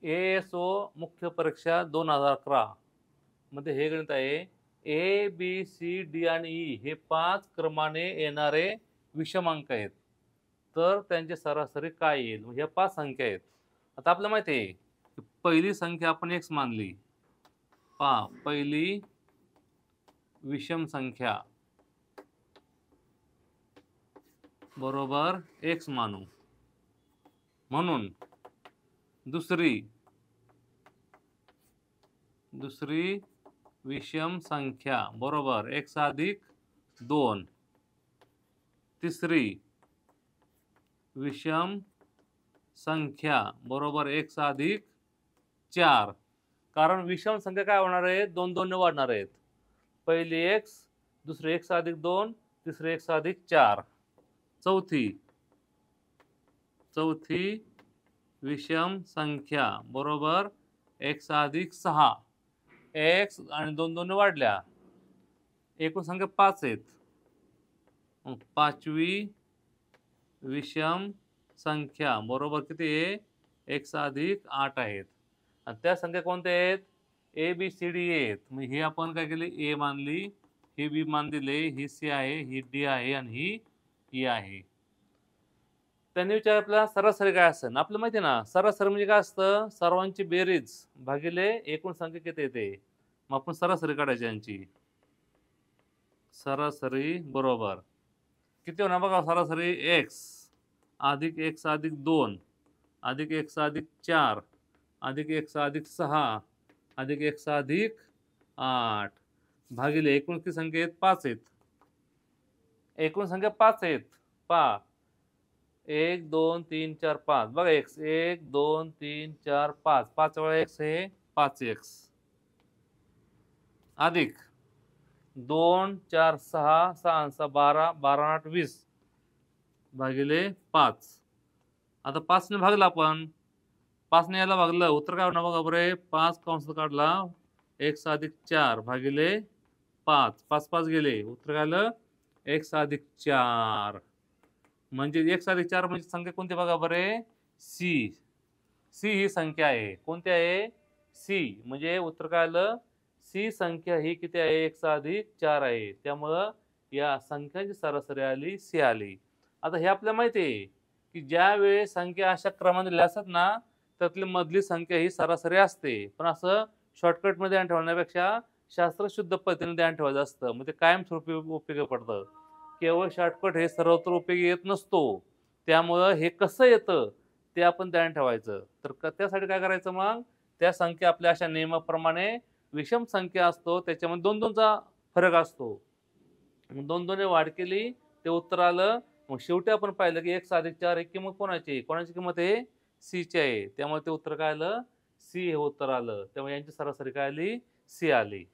ASO मुख्य परीक्षा 2011 मध्ये हे गणित आहे. A, B, C, D आणि E हे 5 क्रमाने येणारे विषम अंक आहेत. तर त्यांची सरासरी काय येईल? ह्या 5 संख्या आहेत. आता आपल्याला माहिती आहे, की पहिली संख्या आपण x मानली. पहा, पहिली विषम संख्या बरोबर x मानू. म्हणून दुसरी विषम संख्या बरोबर x अधिक 2. तिसरी विषम संख्या बरोबर x अधिक 4. कारण विषम संख्या काय होणार आहेत? 2 ने वाढणार आहेत. पहिली x, दुसरी x अधिक 2, तिसरी x अधिक 4. चौथी विषम संख्या बरोबर x अधिक 6. x आणि 2 ने वाढल्या. एकूण संख्या 5 आहेत. मग पाचवी विषम संख्या बरोबर किती आहे? x अधिक 8 आहेत. आणि त्या संख्या कोणत्या आहेत? A, B, C, D आहेत. मग ही आपण काय केली? A मानली, ही B मान दिले, ही C आहे, ही D आहे आणि ही E आहे. त्यांनी विचार आपल्याला सरासरी काय असेल? आपल्याला माहिती आहे ना, सरासरी म्हणजे काय असतं? सर्वांची बेरीज भागिले एकूण संख्या किती येते. मग आपण सरासरी काढायची यांची. सरासरी बरोबर किती होणार बघा? सरासरी x अधिक x अधिक 2 अधिक x अधिक 4 अधिक x अधिक 6 अधिक x अधिक 8 भागिले एकूण किती संख्या आहेत? 5 आहेत. एकूण संख्या 5 आहेत. पहा, 1 2 3 4 5 बघा, x 1 2 3 4 5 5 वेळा x हे 5x अधिक 2 4 6 6 6 12 12 8 20 भागिले 5. आता 5 ने भागला आपण. 5 ने याला भागलं, उत्तर काय होणार बघा बरे? 5 कंसात काढला x अधिक 4 भागिले 5. 5 5 गेले, उत्तर काय आलं? x अधिक 4. म्हणजे x अधिक 4 म्हणजे संख्या कोणती बघा बरे? C. C ही संख्या आहे. कोणती आहे? C. म्हणजे उत्तर काय आलं? C संख्या ही किती आहे? x अधिक 4 आहे. त्यामुळं या संख्यांची सरासरी आली C आली. आता हे आपल्याला माहिती आहे, की ज्या वेळेस संख्या अशा क्रमाने दिल्या असतात ना, त्यातली मधली संख्या ही सरासरी असते. पण असं शॉर्टकटमध्ये ध्यान ठेवण्यापेक्षा शास्त्रशुद्ध पद्धतीने ध्यान ठेवायचं असतं. मग ते कायमस्वरूपी उपयोगी पडतं. केवळ शॉर्टकट हे सर्वत्र उपयोगी येत नसतो. त्यामुळं हे कसं येतं ते आपण ध्यान ठेवायचं. तर त्यासाठी काय करायचं मग? त्या संख्या आपल्या अशा नियमाप्रमाणे विषम संख्या असतो, त्याच्यामध्ये 2-2चा फरक असतो. मग 2-2 ने वाढ केली, ते उत्तर आलं. मग शेवटी आपण पाहिलं की x अधिक 4 ही किंमत कोणाची? कोणाची किंमत आहे? C ची आहे. त्यामुळे ते उत्तर काय आलं? C हे उत्तर आलं. त्यामुळे यांची सरासरी काय आली? C आली.